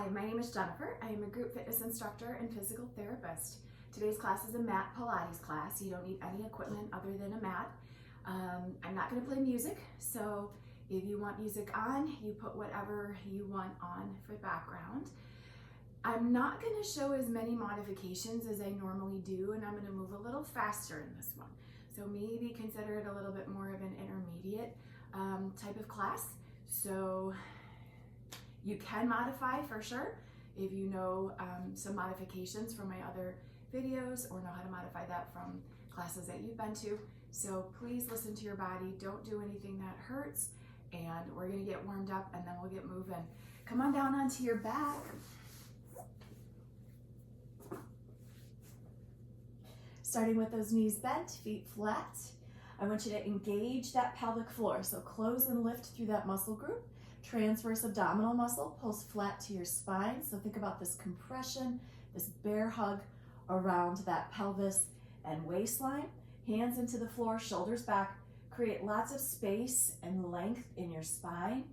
Hi, my name is Jennifer. I am a group fitness instructor and physical therapist. Today's class is a mat Pilates class. You don't need any equipment other than a mat. I'm not going to play music, so if you want music on, you put whatever you want on for background. I'm not going to show as many modifications as I normally do, and I'm going to move a little faster in this one. So maybe consider it a little bit more of an intermediate type of class. So you can modify for sure if you know some modifications from my other videos or know how to modify that from classes that you've been to. So please listen to your body. Don't do anything that hurts, and we're going to get warmed up and then we'll get moving. Come on down onto your back. Starting with those knees bent, feet flat. I want you to engage that pelvic floor. So close and lift through that muscle group. Transverse abdominal muscle pulls flat to your spine. So think about this compression, this bear hug around that pelvis and waistline. Hands into the floor, shoulders back. Create lots of space and length in your spine.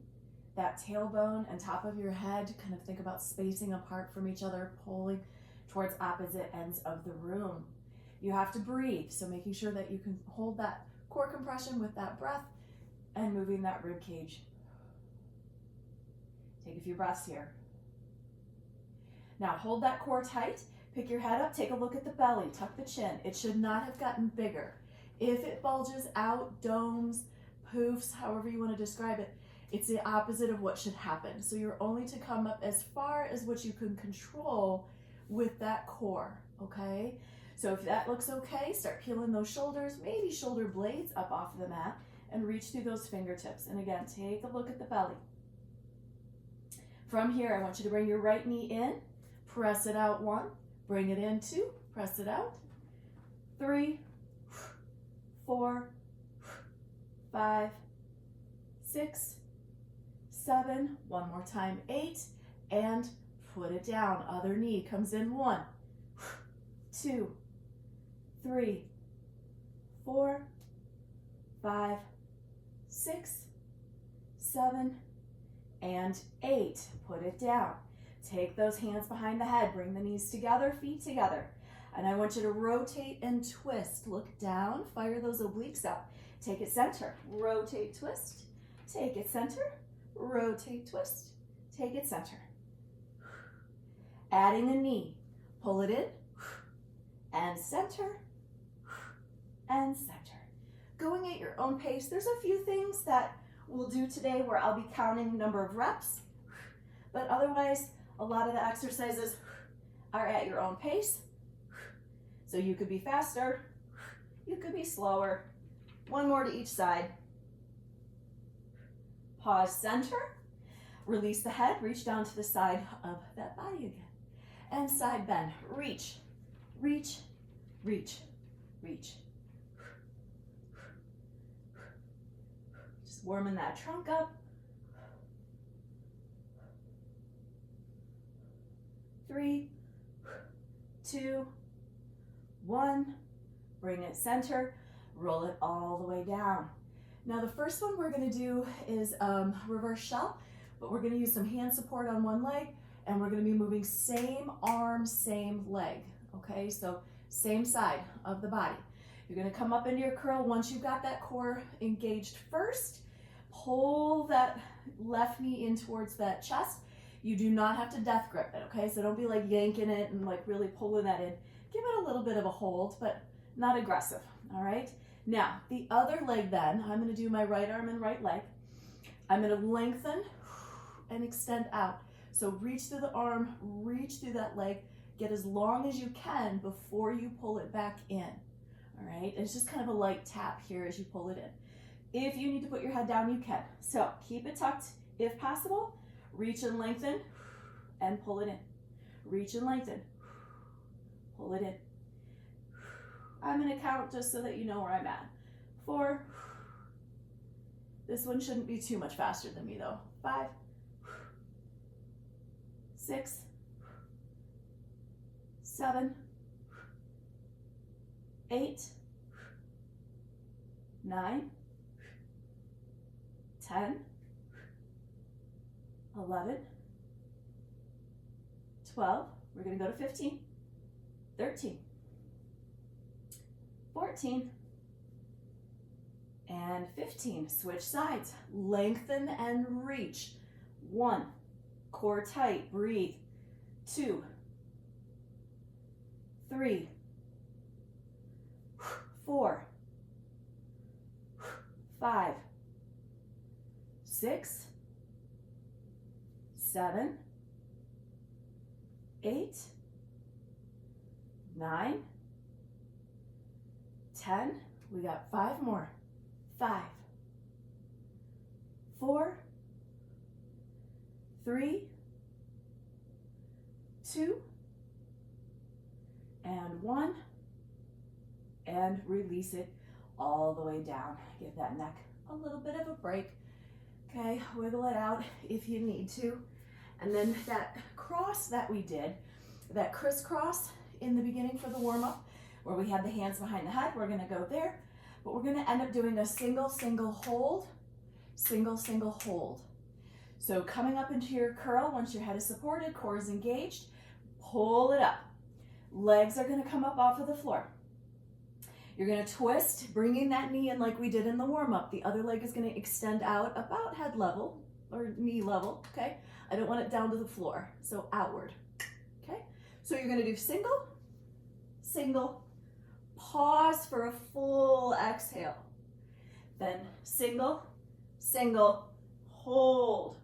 That tailbone and top of your head, kind of think about spacing apart from each other, pulling towards opposite ends of the room. You have to breathe, so making sure that you can hold that core compression with that breath and moving that rib cage. Take a few breaths here. Now hold that core tight, pick your head up, take a look at the belly, tuck the chin. It should not have gotten bigger. If it bulges out, domes, poofs, however you want to describe it, it's the opposite of what should happen. So you're only to come up as far as what you can control with that core, okay? So if that looks okay, start peeling those shoulders, maybe shoulder blades up off the mat, and reach through those fingertips. And again, take a look at the belly. From here, I want you to bring your right knee in, press it out 1, bring it in 2, press it out, 3, 4, 5, 6, 7, one more time, 8, and put it down. Other knee comes in 1, 2, 3, 4, 5, 6, 7, and 8. Put it down. Take those hands behind the head. Bring the knees together, feet together. And I want you to rotate and twist. Look down, fire those obliques out. Take it center, rotate, twist. Take it center, rotate, twist. Take it center. Adding a knee. Pull it in, and center, and center. Going at your own pace. There's a few things that we'll do today where I'll be counting number of reps, but otherwise a lot of the exercises are at your own pace. So you could be faster, you could be slower. One more to each side. Pause, center, release the head, reach down to the side of that body again. And side bend, reach, reach, reach, reach. Just warming that trunk up. 3, 2, 1. Bring it center. Roll it all the way down. Now the first one we're going to do is reverse shell, but we're going to use some hand support on one leg, and we're going to be moving same arm, same leg. Okay, so same side of the body. You're going to come up into your curl. Once you've got that core engaged first, pull that left knee in towards that chest. You do not have to death grip it, okay? So don't be like yanking it and like really pulling that in. Give it a little bit of a hold, but not aggressive, all right? Now, the other leg then, I'm going to do my right arm and right leg. I'm going to lengthen and extend out. So reach through the arm, reach through that leg, get as long as you can before you pull it back in, all right? And it's just kind of a light tap here as you pull it in. If you need to put your head down, you can. So keep it tucked if possible. Reach and lengthen and pull it in. Reach and lengthen, pull it in. I'm going to count just so that you know where I'm at. 4. This one shouldn't be too much faster than me though. 5, 6, 7, 8, 9, 10, 11, 12. We're going to go to 15, 13, 14, and 15. Switch sides. Lengthen and reach. 1, core tight, breathe. 2, 3, 4, 5, 6, 7, 8, 9, 10. We got 5 more. 5, 4, 3, 2, and 1, and release it all the way down. Give that neck a little bit of a break. Okay, wiggle it out if you need to. And then that cross that we did, that crisscross in the beginning for the warm-up, where we had the hands behind the head, we're gonna go there, but we're gonna end up doing a single, single hold, single, single hold. So coming up into your curl, once your head is supported, core is engaged, pull it up. Legs are gonna come up off of the floor. You're gonna twist, bringing that knee in like we did in the warm-up. The other leg is gonna extend out about head level or knee level, okay? I don't want it down to the floor, so outward, okay? So you're gonna do single, single, pause for a full exhale. Then single, single, hold.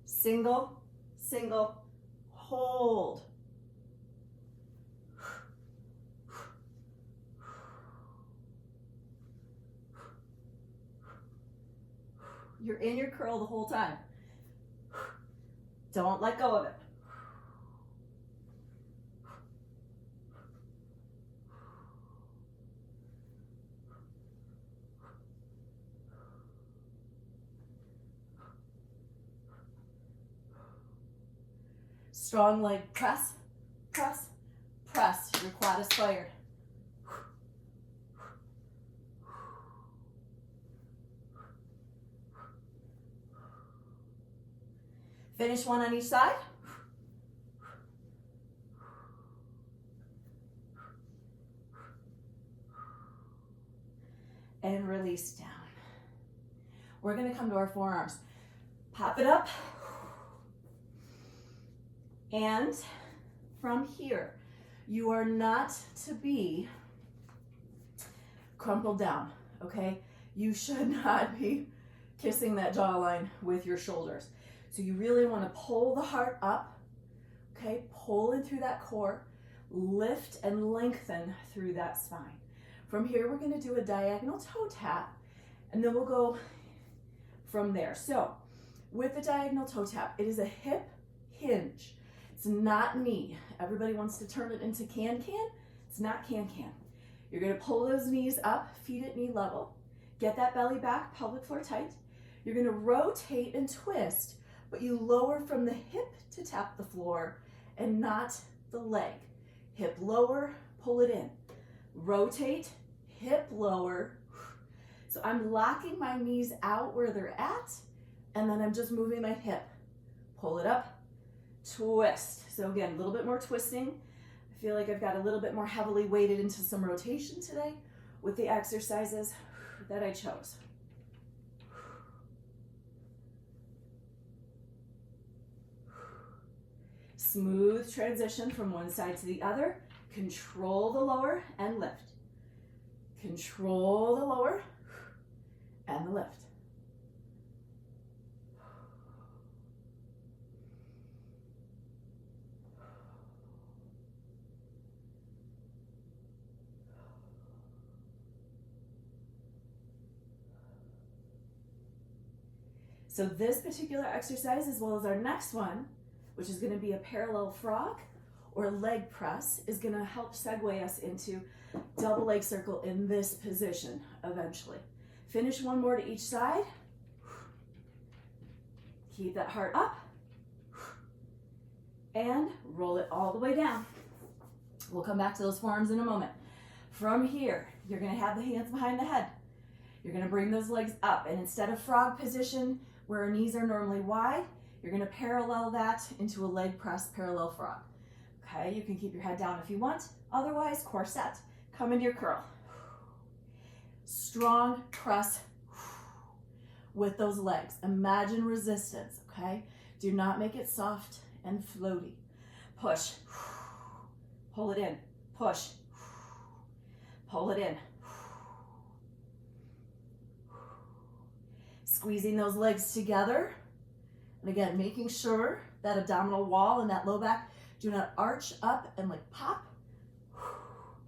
Single, single, hold. You're in your curl the whole time. Don't let go of it. Strong leg press, press, press. Your quad is fired. Finish one on each side. And release down. We're going to come to our forearms. Pop it up. And from here, you are not to be crumpled down, okay? You should not be kissing that jawline with your shoulders. So you really want to pull the heart up, okay? Pull in through that core, lift and lengthen through that spine. From here, we're going to do a diagonal toe tap, and then we'll go from there. So with the diagonal toe tap, it is a hip hinge. It's not knee. Everybody wants to turn it into can-can. It's not can-can. You're going to pull those knees up, feet at knee level. Get that belly back, pelvic floor tight. You're going to rotate and twist, but you lower from the hip to tap the floor and not the leg. Hip lower, pull it in. Rotate, hip lower. So I'm locking my knees out where they're at, and then I'm just moving my hip. Pull it up, twist. So again, a little bit more twisting. I feel like I've got a little bit more heavily weighted into some rotation today with the exercises that I chose. Smooth transition from one side to the other. Control the lower and lift. Control the lower and the lift. So this particular exercise, as well as our next one, which is going to be a parallel frog or leg press, is going to help segue us into double leg circle in this position eventually. Finish one more to each side. Keep that heart up and roll it all the way down. We'll come back to those forearms in a moment. From here, you're going to have the hands behind the head. You're going to bring those legs up, and instead of frog position where our knees are normally wide, You're gonna parallel that into a leg press parallel frog. Okay, you can keep your head down if you want. Otherwise, core set. Come into your curl. Strong press with those legs. Imagine resistance, okay? Do not make it soft and floaty. Push. Pull it in. Push. Pull it in. Squeezing those legs together. And again, making sure that abdominal wall and that low back do not arch up and like pop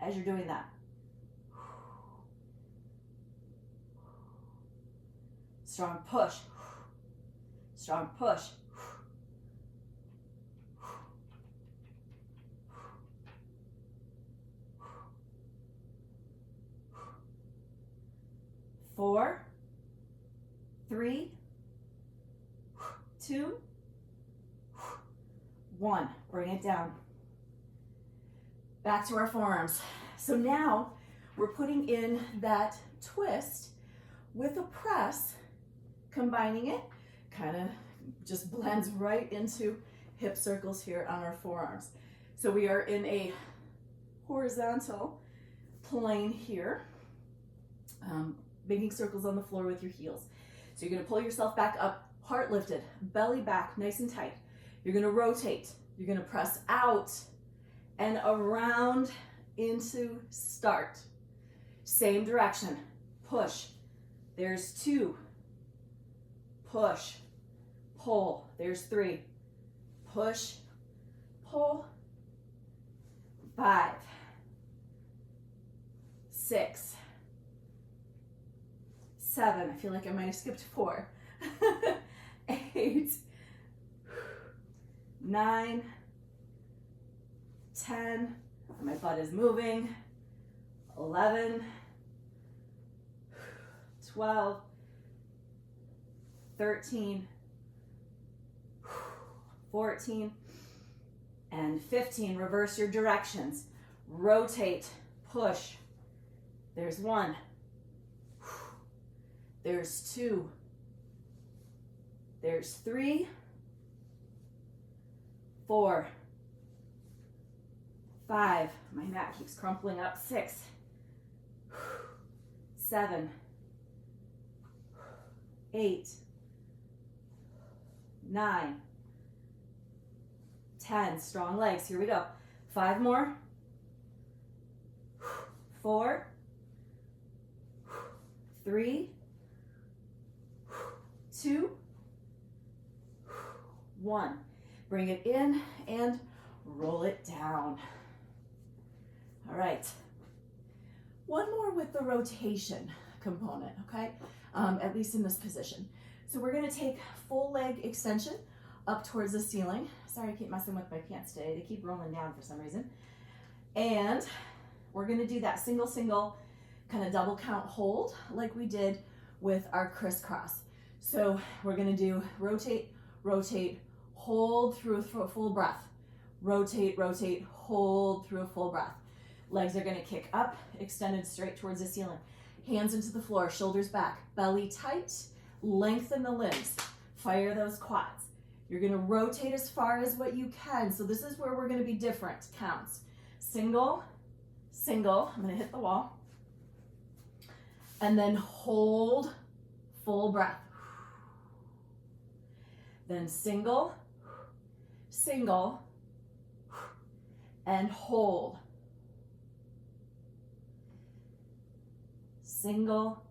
as you're doing that. Strong push. Strong push. Four, 3, 2, 1. Bring it down. Back to our forearms. So now we're putting in that twist with a press, combining it, kind of just blends right into hip circles here on our forearms. So we are in a horizontal plane here, making circles on the floor with your heels. So you're gonna pull yourself back up, heart lifted, belly back, nice and tight. You're gonna rotate. You're gonna press out and around into start. Same direction, push. There's 2, push, pull. There's 3, push, pull. 5, 6, 7. I feel like I might have skipped 4. 8, 9, 10. My butt is moving. 11, 12, 13, 14, and 15. Reverse your directions. Rotate, push. There's 1. There's 2. There's 3, 4, 5. My mat keeps crumpling up. 6, 7, 8, 9, 10. Strong legs. Here we go. 5 more. 4, 3, 2, 1. Bring it in and roll it down. All right. One more with the rotation component, okay? At least in this position. So we're gonna take full leg extension up towards the ceiling. Sorry, I keep messing with my pants today. They keep rolling down for some reason. And we're gonna do that single, kind of double count hold like we did with our crisscross. So we're gonna do rotate, rotate, hold through a full breath. Rotate, rotate, hold through a full breath. Legs are gonna kick up, extended straight towards the ceiling. Hands into the floor, shoulders back, belly tight, lengthen the limbs, fire those quads. You're gonna rotate as far as what you can. So this is where we're gonna be different counts. Single, single, I'm gonna hit the wall. And then hold, full breath. Then single, single, and hold. Single,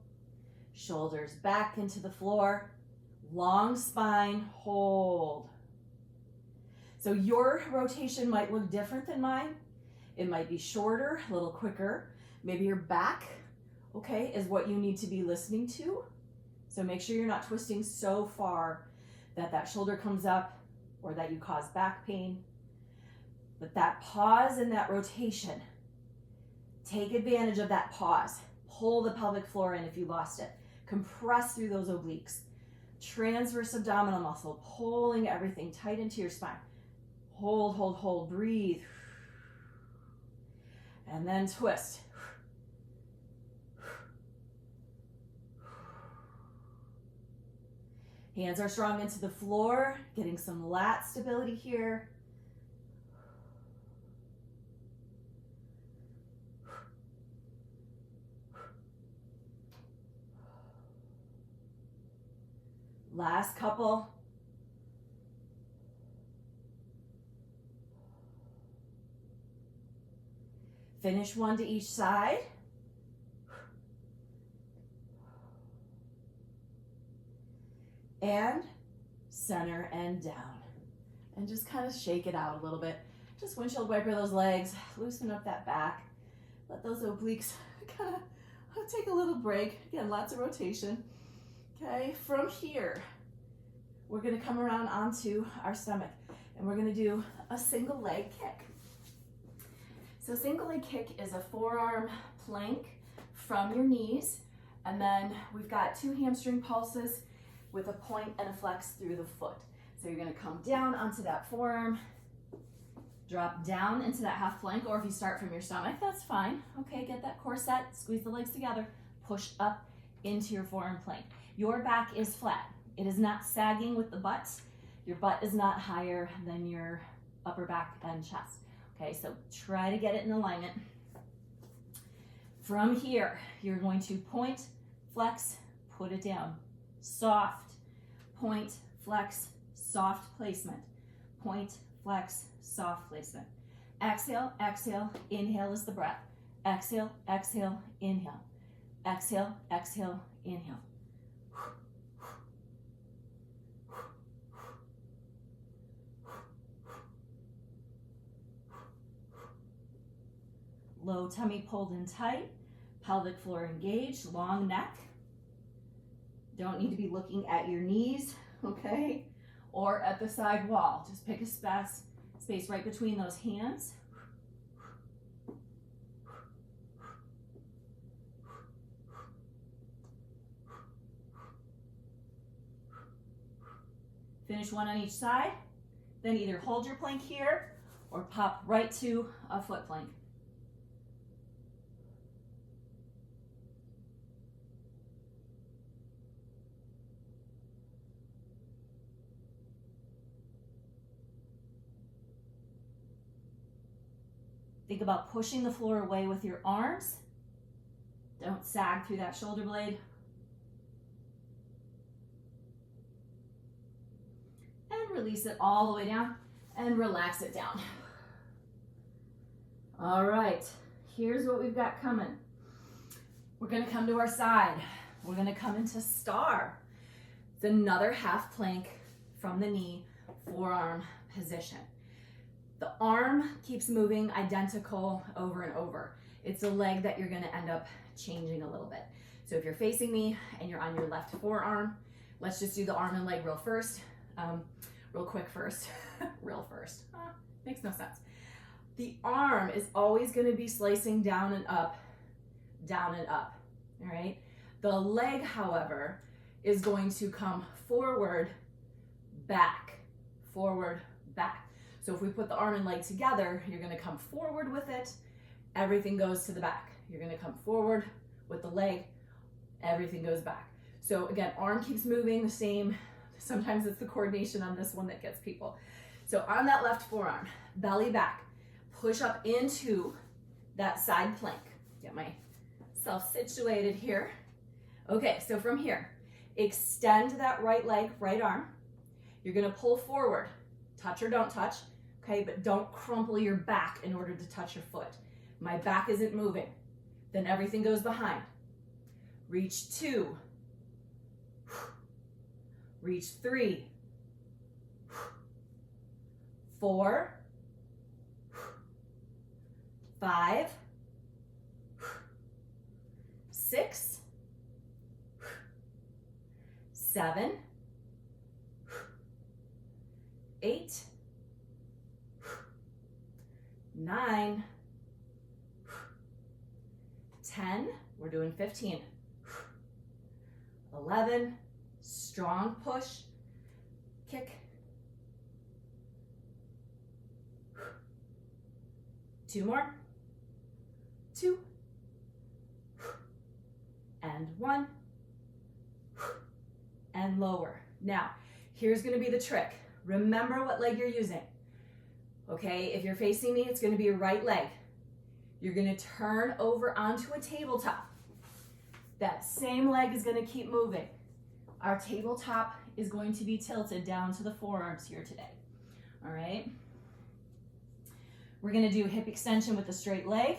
shoulders back into the floor, long spine, hold. So your rotation might look different than mine. It might be shorter, a little quicker. Maybe your back, okay, is what you need to be listening to. So make sure you're not twisting so far that that shoulder comes up or that you cause back pain. But that pause and that rotation, take advantage of that pause. Pull the pelvic floor in if you lost it. Compress through those obliques. Transverse abdominal muscle, pulling everything tight into your spine. Hold, hold, hold, breathe. And then twist. Hands are strong into the floor, getting some lat stability here. Last couple. Finish one to each side. And center and down. And just kind of shake it out a little bit. Just windshield wiper those legs, loosen up that back. Let those obliques kind of take a little break. Again, lots of rotation. Okay, from here, we're gonna come around onto our stomach and we're gonna do a single leg kick. So single leg kick is a forearm plank from your knees, and then we've got 2 hamstring pulses with a point and a flex through the foot. So you're gonna come down onto that forearm, drop down into that half plank, or if you start from your stomach, that's fine. Okay, get that core set, squeeze the legs together, push up into your forearm plank. Your back is flat. It is not sagging with the butt. Your butt is not higher than your upper back and chest. Okay, so try to get it in alignment. From here, you're going to point, flex, put it down. Soft, point, flex, soft placement. Point, flex, soft placement. Exhale, exhale, inhale is the breath. Exhale, exhale, inhale. Exhale, exhale, inhale. Low tummy pulled in tight, pelvic floor engaged, long neck. Don't need to be looking at your knees, okay? Or at the side wall. Just pick a space right between those hands. Finish one on each side. Then either hold your plank here or pop right to a foot plank. Think about pushing the floor away with your arms. Don't sag through that shoulder blade. And release it all the way down and relax it down. All right, here's what we've got coming. We're gonna come to our side. We're gonna come into star. It's another half plank from the knee, forearm position. The arm keeps moving identical over and over. It's a leg that you're gonna end up changing a little bit. So if you're facing me and you're on your left forearm, let's just do the arm and leg real quick first. Real first. Makes no sense. The arm is always gonna be slicing down and up, all right? The leg, however, is going to come forward, back, forward, back. So if we put the arm and leg together, you're gonna come forward with it, everything goes to the back. You're gonna come forward with the leg, everything goes back. So again, arm keeps moving the same. Sometimes it's the coordination on this one that gets people. So on that left forearm, belly back, push up into that side plank. Get myself situated here. Okay, so from here, extend that right leg, right arm. You're gonna pull forward, touch or don't touch, okay, but don't crumple your back in order to touch your foot. My back isn't moving. Then everything goes behind. Reach 2. Reach 3. 4. 5. 6. 7. 8. 9. 10. We're doing 15. 11. Strong push, kick. 2 more. 2. And 1. And lower. Now, here's gonna be the trick. Remember what leg you're using. Okay, if you're facing me, it's gonna be your right leg. You're gonna turn over onto a tabletop. That same leg is gonna keep moving. Our tabletop is going to be tilted down to the forearms here today. All right? We're gonna do hip extension with the straight leg,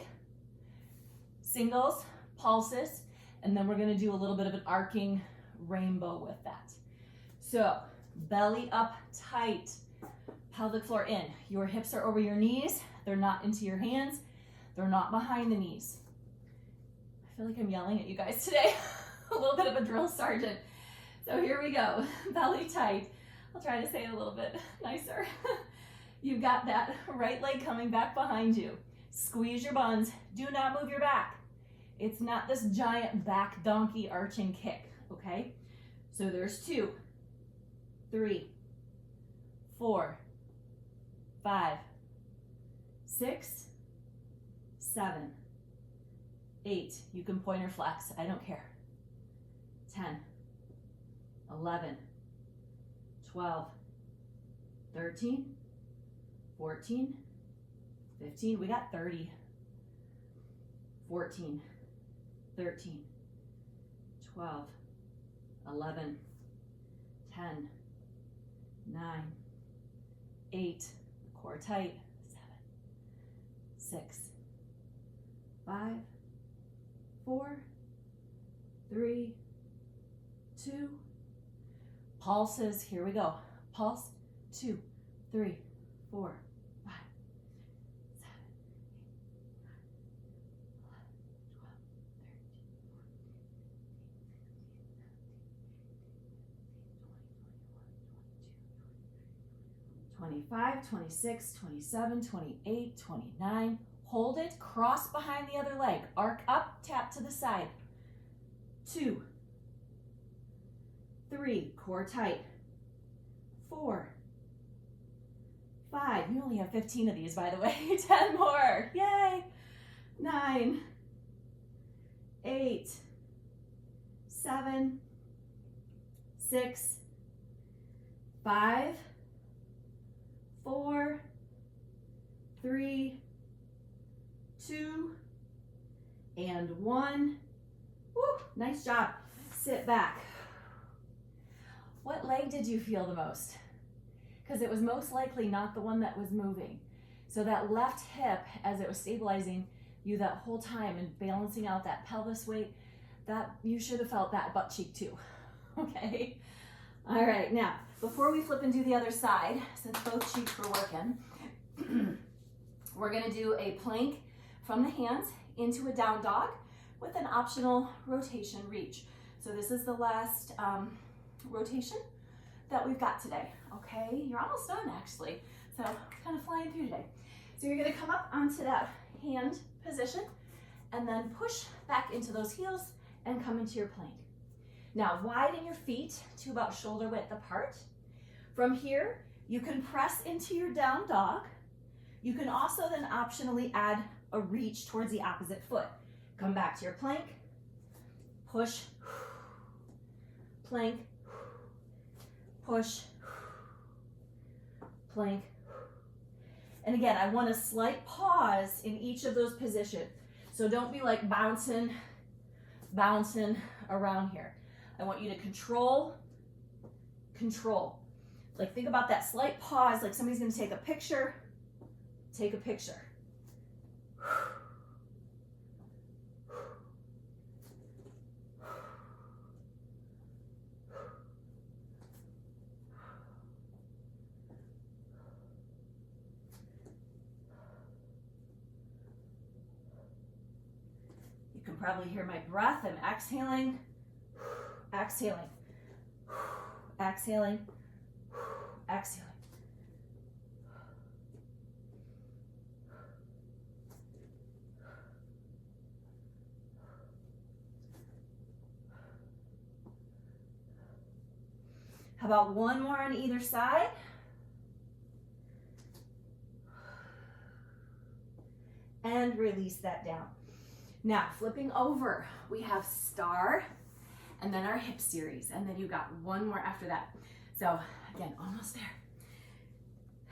singles, pulses, and then we're gonna do a little bit of an arcing rainbow with that. So, belly up tight, pelvic floor in. Your hips are over your knees. They're not into your hands. They're not behind the knees. I feel like I'm yelling at you guys today. A little bit of a drill sergeant. So here we go, belly tight. I'll try to say it a little bit nicer. You've got that right leg coming back behind you. Squeeze your buns. Do not move your back. It's not this giant back donkey arching kick, okay? So there's 2, 3, 4, 5, 6, 7, 8. You can point or flex, I don't care. 10, 11, 12, 13, 14, 15, we got 30, 14, 13, 12, 11, 10, 9, 8, core tight, 7, 6, 5, 4, 3, 2, pulses, here we go. Pulse, 2, 3, 4, 5, 7, 8, 25, 26, 27, 28, 29. Hold it, cross behind the other leg. Arc up, tap to the side. 2, 3, core tight. 4, 5, you only have 15 of these, by the way. 10 more, yay. 9, 8, 7, 6, 5, 4, 3, 2, and 1. Woo, nice job. Sit back. What leg did you feel the most? Because it was most likely not the one that was moving. So that left hip, as it was stabilizing you that whole time and balancing out that pelvis weight, that you should have felt that butt cheek too. Okay? All right, now, before we flip and do the other side, since both cheeks were working, we're gonna do a plank from the hands into a down dog with an optional rotation reach. So this is the last rotation that we've got today, okay? You're almost done actually, so kind of flying through today. So you're gonna come up onto that hand position and then push back into those heels and come into your plank. Now widen your feet to about shoulder width apart. From here, you can press into your down dog. You can also then optionally add a reach towards the opposite foot. Come back to your plank, push, plank, push, plank. And again, I want a slight pause in each of those positions. So don't be like bouncing around here. I want you to control. Like think about that slight pause, like somebody's gonna take a picture. Take a picture. You can probably hear my breath. I'm exhaling, exhaling, exhaling, exhaling. How about one more on either side? And release that down. Now, flipping over, we have star and then our hip series, and then you got one more after that. So again, almost there.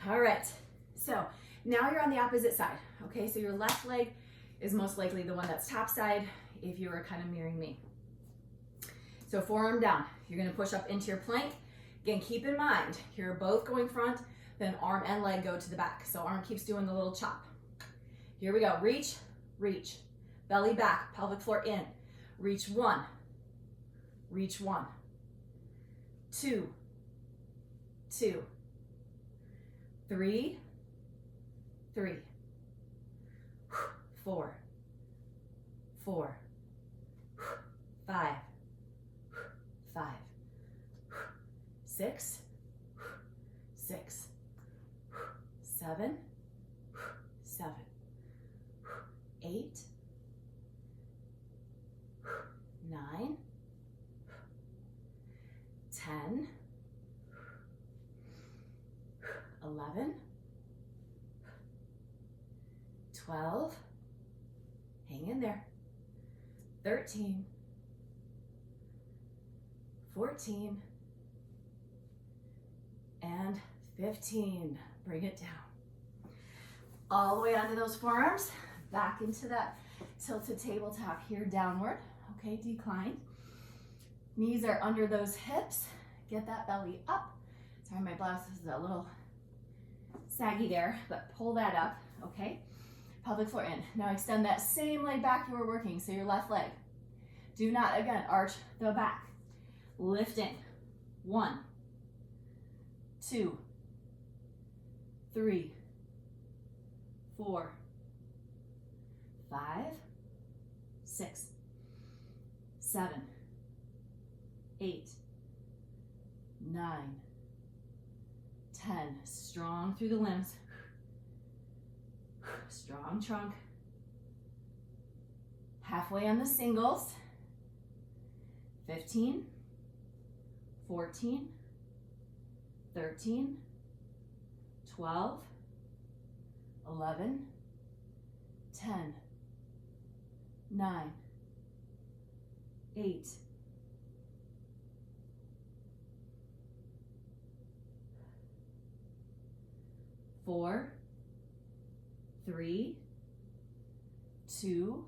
All right, so now you're on the opposite side, okay? So your left leg is most likely the one that's top side if you were kind of mirroring me. So forearm down, you're gonna push up into your plank. Again, keep in mind, you're both going front, then arm and leg go to the back. So arm keeps doing the little chop. Here we go, reach, reach. Belly back, pelvic floor in. Reach one, 2, 2, 3, 3, 4, 4, 5, 5, 6, 6, 7, 7, 8, 9, 10, 11, 12, hang in there, 13, 14, and 15. Bring it down. All the way onto those forearms, back into that tilted tabletop here, downward. Okay, decline. Knees are under those hips. Get that belly up. Sorry, my blouse is a little saggy there, but pull that up, okay? Pelvic floor in. Now extend that same leg back you were working, so your left leg. Do not, again, arch the back. Lifting. 1, 2, 3, 4, 5, 6, 7, 8, 9, 10. Strong through the limbs. Strong trunk. Halfway on the singles. 15, 14, 13, 12, 11, 10, 9, 8, 4, 3, 2,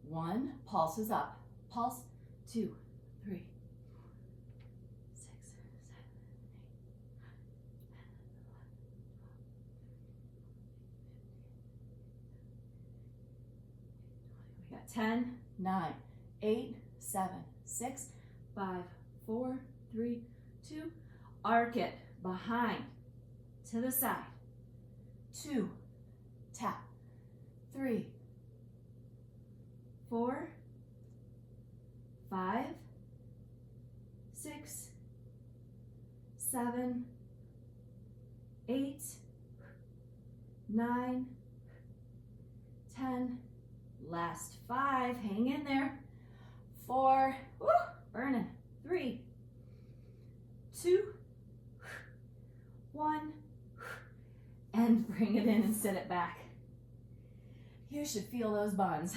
1. Pulses up. Pulse. 2, 3, 6, 7, 8, 9, 10. We got 10, 9, 8, 7, 6, 5, 4, 3, 2. Arc it behind to the side. 2, tap. 3, 4, 5, 6, 7, 8, 9, 10. Last 5, hang in there. 4, woo, burning. 3, 2, 1, and bring it in and sit it back. You should feel those buns.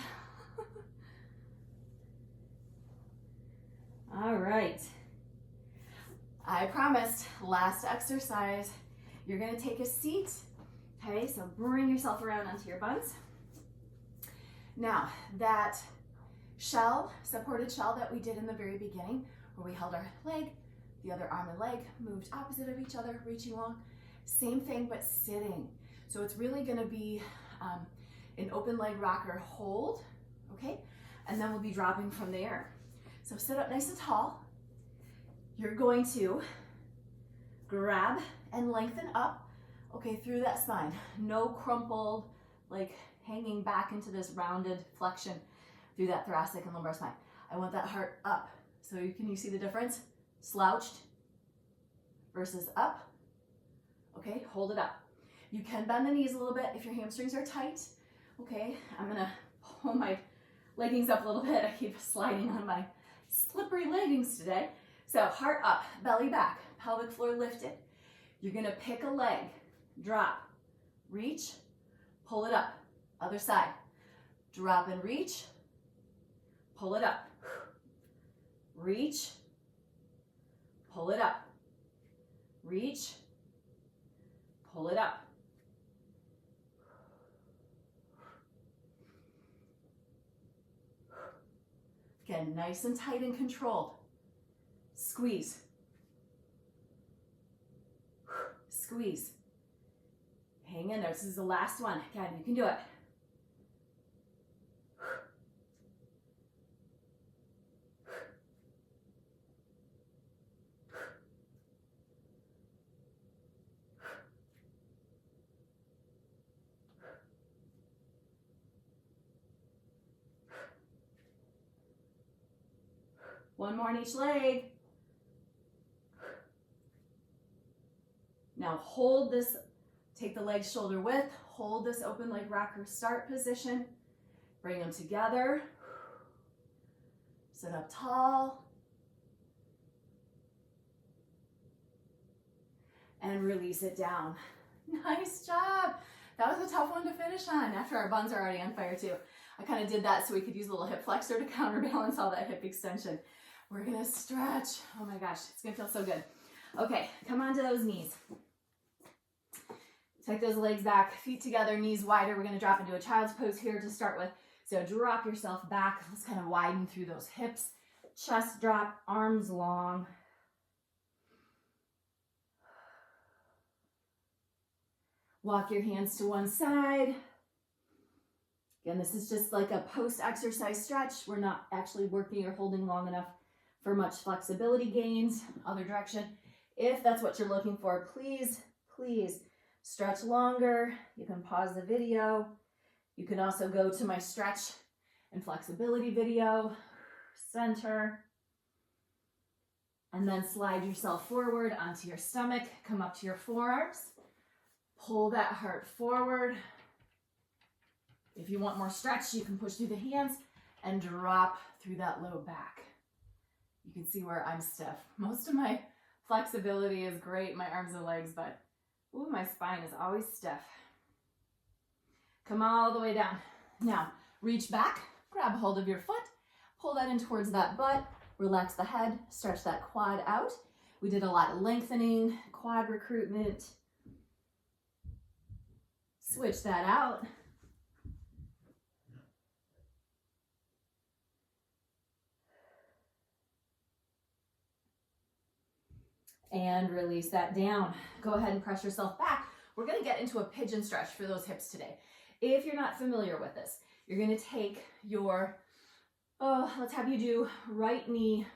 All right. I promised, last exercise, you're gonna take a seat. Okay, so bring yourself around onto your buns. Now, that shell, supported shell that we did in the very beginning, where we held our leg, the other arm and leg moved opposite of each other, reaching along. Same thing, but sitting. So it's really gonna be an open leg rocker hold, okay? And then we'll be dropping from there. So sit up nice and tall. You're going to grab and lengthen up, okay, through that spine. No crumpled, like hanging back into this rounded flexion through that thoracic and lumbar spine. I want that heart up. So can you see the difference? Slouched versus up. Okay, hold it up. You can bend the knees a little bit if your hamstrings are tight. Okay, I'm gonna pull my leggings up a little bit. I keep sliding on my slippery leggings today. So heart up, belly back, pelvic floor lifted. You're gonna pick a leg, drop, reach, pull it up. Other side, drop and reach, pull it up. reach, pull it up, reach, pull it up. Again, nice and tight and controlled. Squeeze. Squeeze. Hang in there. This is the last one. Again, you can do it. One more on each leg. Now hold this, take the legs shoulder width, hold this open leg rocker start position, bring them together, sit up tall, and release it down. Nice job. That was a tough one to finish on after our buns are already on fire too. I kind of did that so we could use a little hip flexor to counterbalance all that hip extension. We're gonna stretch. Oh my gosh, it's gonna feel so good. Okay, come onto those knees. Take those legs back, feet together, knees wider. We're gonna drop into a child's pose here to start with. So drop yourself back. Let's kind of widen through those hips. Chest drop, arms long. Walk your hands to one side. Again, this is just like a post-exercise stretch. We're not actually working or holding long enough for much flexibility gains. Other direction. If that's what you're looking for, please, please stretch longer. You can pause the video. You can also go to my stretch and flexibility video. Center. And then slide yourself forward onto your stomach. Come up to your forearms. Pull that heart forward. If you want more stretch, you can push through the hands and drop through that low back. You can see where I'm stiff. Most of my flexibility is great, my arms and legs, but ooh, my spine is always stiff. Come all the way down. Now, reach back, grab hold of your foot, pull that in towards that butt, relax the head, stretch that quad out. We did a lot of lengthening, quad recruitment. Switch that out. And release that down. Go ahead and press yourself back. We're gonna get into a pigeon stretch for those hips today. If you're not familiar with this, you're gonna take your, let's have you do right knee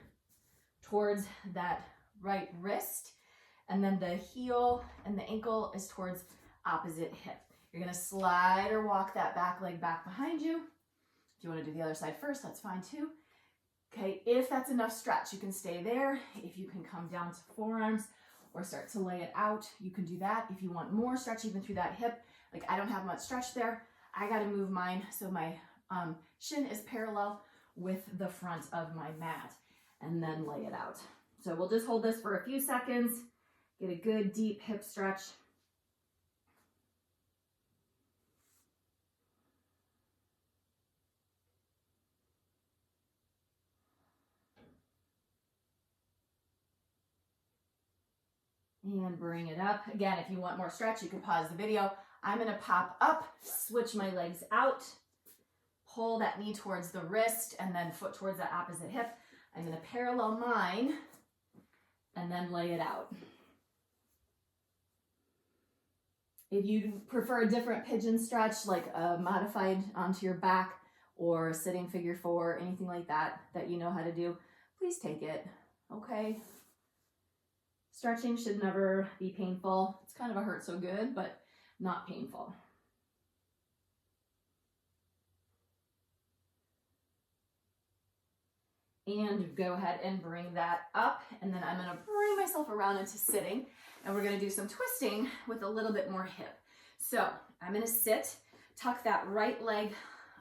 towards that right wrist, and then the heel and the ankle is towards opposite hip. You're gonna slide or walk that back leg back behind you. If you wanna do the other side first, that's fine too. Okay, if that's enough stretch, you can stay there. If you can come down to forearms or start to lay it out, you can do that. If you want more stretch even through that hip, like I don't have much stretch there, I gotta move mine so my shin is parallel with the front of my mat, and then lay it out. So we'll just hold this for a few seconds, get a good deep hip stretch. And bring it up. Again, if you want more stretch, you can pause the video. I'm gonna pop up, switch my legs out, pull that knee towards the wrist, and then foot towards that opposite hip. I'm gonna parallel mine, and then lay it out. If you prefer a different pigeon stretch, like a modified onto your back, or sitting figure four, anything like that, that you know how to do, please take it, okay? Stretching should never be painful. It's kind of a hurt so good, but not painful. And go ahead and bring that up. And then I'm gonna bring myself around into sitting. And we're gonna do some twisting with a little bit more hip. So I'm gonna sit, tuck that right leg,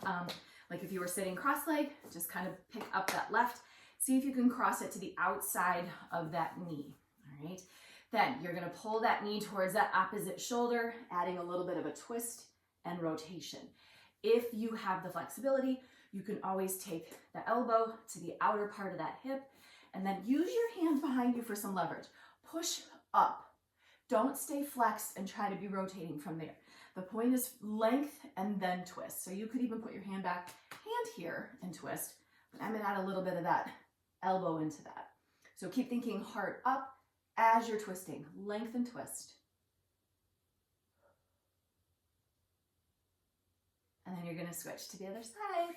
like if you were sitting cross-leg, just kind of pick up that left. See if you can cross it to the outside of that knee. All right, then you're gonna pull that knee towards that opposite shoulder, adding a little bit of a twist and rotation. If you have the flexibility, you can always take the elbow to the outer part of that hip And then use your hand behind you for some leverage. Push up. Don't stay flexed and try to be rotating from there. The point is length and then twist. So you could even put your hand back, hand here and twist. But I'm gonna add a little bit of that elbow into that. So keep thinking heart up as you're twisting. Length and twist. And then you're gonna switch to the other side.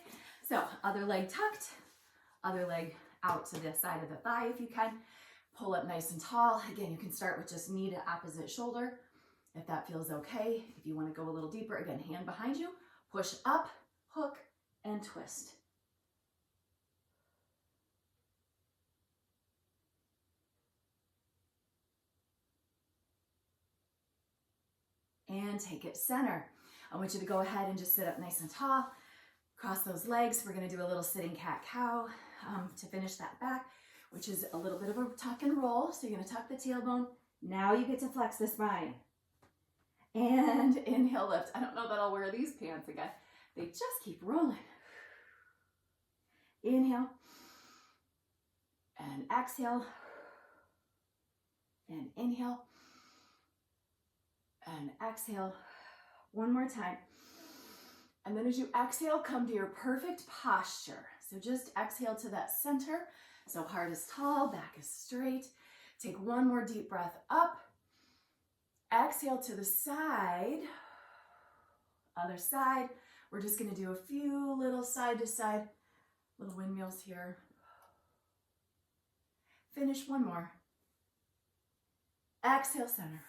So other leg tucked, other leg out to the side of the thigh if you can. Pull up nice and tall. Again, you can start with just knee to opposite shoulder if that feels okay. If you want to go a little deeper, again, hand behind you, push up, hook, and twist. And take it center. I want you to go ahead and just sit up nice and tall. Cross those legs. We're going to do a little sitting cat-cow to finish that back, which is a little bit of a tuck and roll. So you're going to tuck the tailbone. Now you get to flex the spine. And inhale, lift. I don't know that I'll wear these pants again. They just keep rolling. Inhale. And exhale. And inhale. And exhale. One more time. And then as you exhale, come to your perfect posture. So just exhale to that center. So heart is tall, back is straight. Take one more deep breath up. Exhale to the side. Other side. We're just going to do a few little side to side, little windmills here. Finish one more. Exhale, center.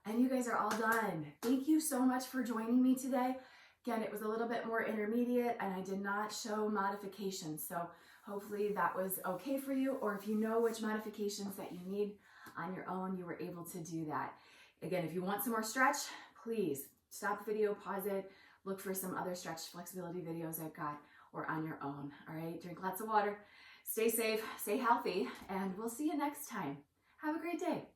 And you guys are all done. Thank you so much for joining me today. Again, it was a little bit more intermediate and I did not show modifications. So hopefully that was okay for you, or if you know which modifications that you need on your own, you were able to do that. Again, if you want some more stretch, please stop the video, pause it, look for some other stretch flexibility videos I've got, or on your own. All right, drink lots of water, stay safe, stay healthy, and we'll see you next time. Have a great day.